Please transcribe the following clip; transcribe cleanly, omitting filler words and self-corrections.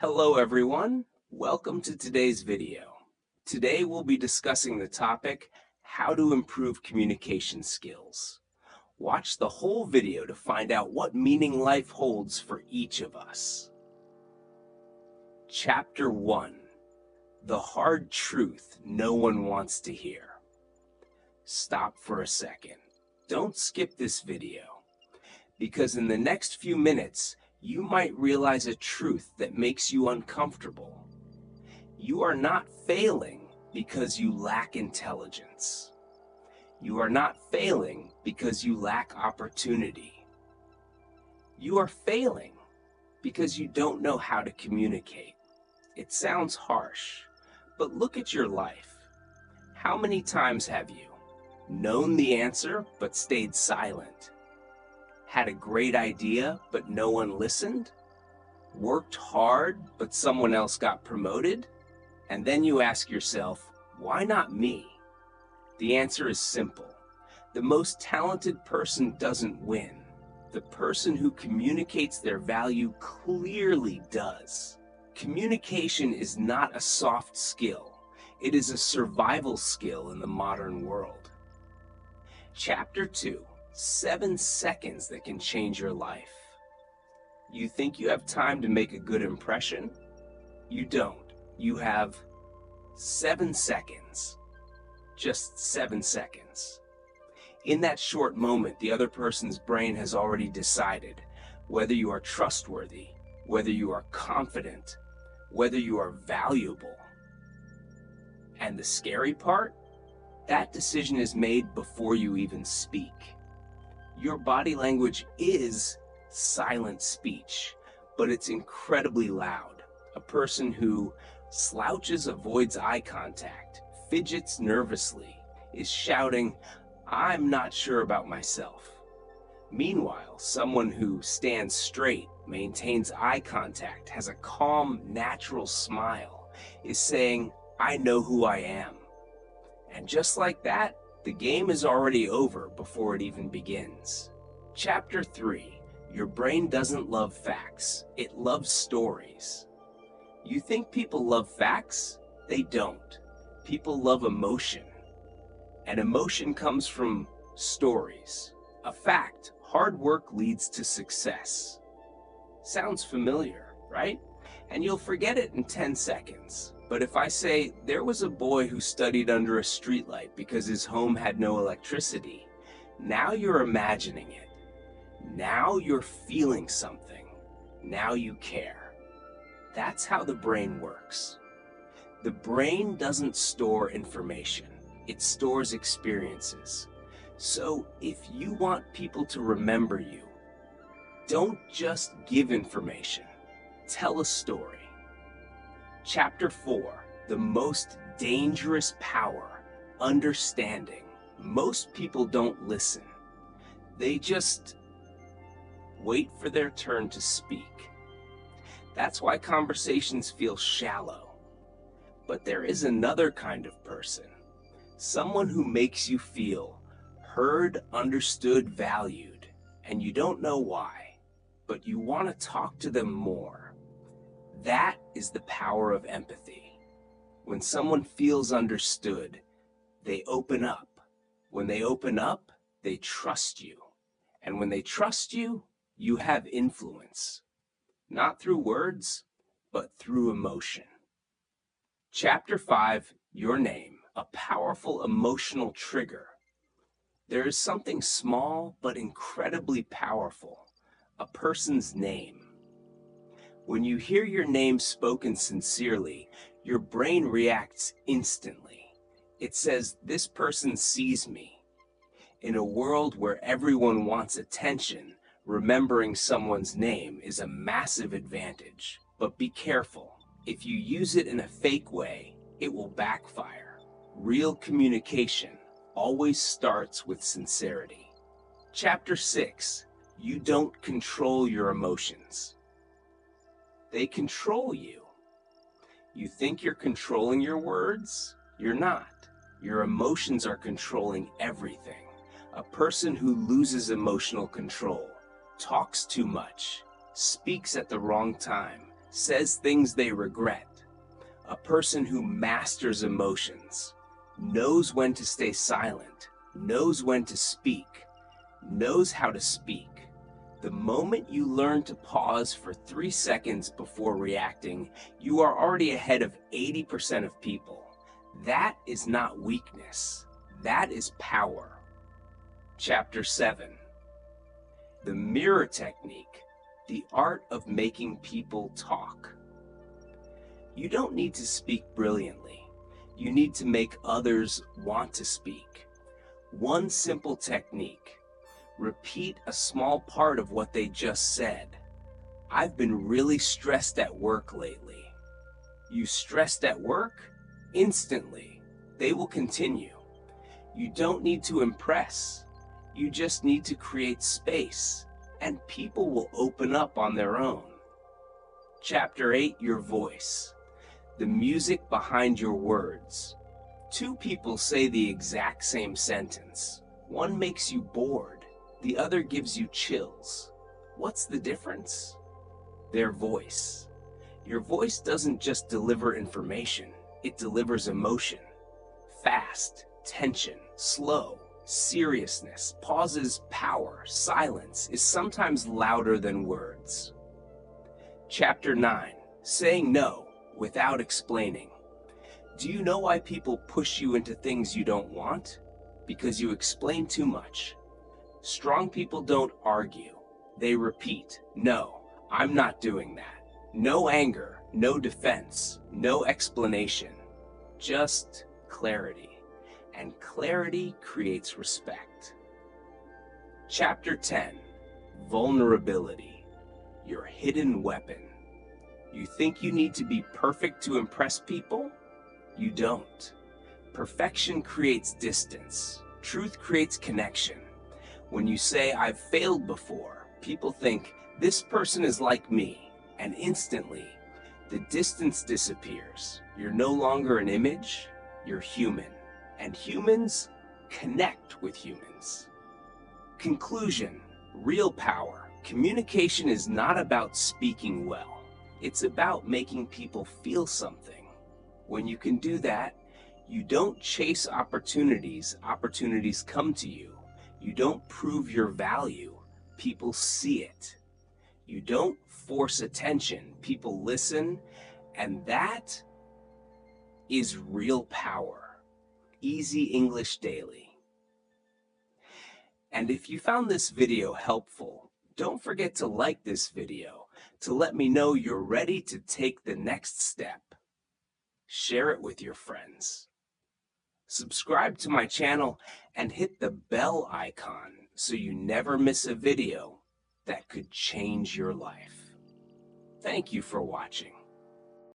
Hello everyone, welcome to today's video. Today we'll be discussing the topic, how to improve communication skills. Watch the whole video to find out what meaning life holds for each of us. Chapter 1, the hard truth no one wants to hear. Stop for a second. Don't skip this video, because in the next few minutes, you might realize a truth that makes you uncomfortable. You are not failing because you lack intelligence. You are not failing because you lack opportunity. You are failing because you don't know how to communicate. It sounds harsh, but look at your life. How many times have you known the answer but stayed silent? Had a great idea, but no one listened? Worked hard, but someone else got promoted? And then you ask yourself, why not me? The answer is simple. The most talented person doesn't win. The person who communicates their value clearly does. Communication is not a soft skill. It is a survival skill in the modern world. Chapter 2. 7 seconds that can change your life. You think you have time to make a good impression? You don't. You have 7 seconds. Just 7 seconds. In that short moment, the other person's brain has already decided whether you are trustworthy, whether you are confident, whether you are valuable. And the scary part? That decision is made before you even speak. Your body language is silent speech, but it's incredibly loud. A person who slouches, avoids eye contact, fidgets nervously, is shouting, "I'm not sure about myself." Meanwhile, someone who stands straight, maintains eye contact, has a calm, natural smile, is saying, "I know who I am." And just like that, the game is already over before it even begins. Chapter 3. Your brain doesn't love facts. It loves stories. You think people love facts? They don't. People love emotion. And emotion comes from stories. A fact, hard work leads to success. Sounds familiar, right? And you'll forget it in 10 seconds. But if I say, there was a boy who studied under a streetlight because his home had no electricity, now you're imagining it. Now you're feeling something. Now you care. That's how the brain works. The brain doesn't store information. It stores experiences. So if you want people to remember you, don't just give information. Tell a story. Chapter 4, the most dangerous power, understanding. Most people don't listen. They just wait for their turn to speak. That's why conversations feel shallow. But there is another kind of person, someone who makes you feel heard, understood, valued, and you don't know why, but you want to talk to them more. That is the power of empathy. When someone feels understood, they open up. When they open up, they trust you. And when they trust you, you have influence. Not through words, but through emotion. Chapter 5, your name, a powerful emotional trigger. There is something small but incredibly powerful, a person's name. When you hear your name spoken sincerely, your brain reacts instantly. It says, this person sees me. In a world where everyone wants attention, remembering someone's name is a massive advantage. But be careful. If you use it in a fake way, it will backfire. Real communication always starts with sincerity. Chapter 6. You don't control your emotions. They control you. You think you're controlling your words? You're not. Your emotions are controlling everything. A person who loses emotional control, talks too much, speaks at the wrong time, says things they regret, a person who masters emotions, knows when to stay silent, knows when to speak, knows how to speak. The moment you learn to pause for 3 seconds before reacting, you are already ahead of 80% of people. That is not weakness. That is power. Chapter 7. The mirror technique, the art of making people talk. You don't need to speak brilliantly. You need to make others want to speak. One simple technique. Repeat a small part of what they just said. I've been really stressed at work lately. You stressed at work? Instantly. They will continue. You don't need to impress. You just need to create space, and people will open up on their own. Chapter 8, your voice. The music behind your words. 2 people say the exact same sentence. One makes you bored. The other gives you chills. What's the difference? Their voice. Your voice doesn't just deliver information, it delivers emotion. Fast, tension, slow, seriousness, pauses, power, silence is sometimes louder than words. Chapter 9. Saying no without explaining. Do you know why people push you into things you don't want? Because you explain too much. Strong people don't argue. They repeat, no, I'm not doing that. No anger, no defense, no explanation. Just clarity. And clarity creates respect. Chapter 10. Vulnerability. Your hidden weapon. You think you need to be perfect to impress people? You don't. Perfection creates distance. Truth creates connection. When you say, I've failed before, people think, this person is like me, and instantly, the distance disappears. You're no longer an image, you're human, and humans connect with humans. Conclusion, real power. Communication is not about speaking well. It's about making people feel something. When you can do that, you don't chase opportunities, opportunities come to you. You don't prove your value, people see it. You don't force attention, people listen, and that is real power. Easy English Daily. And if you found this video helpful, don't forget to like this video to let me know you're ready to take the next step. Share it with your friends. Subscribe to my channel and hit the bell icon so you never miss a video that could change your life. Thank you for watching.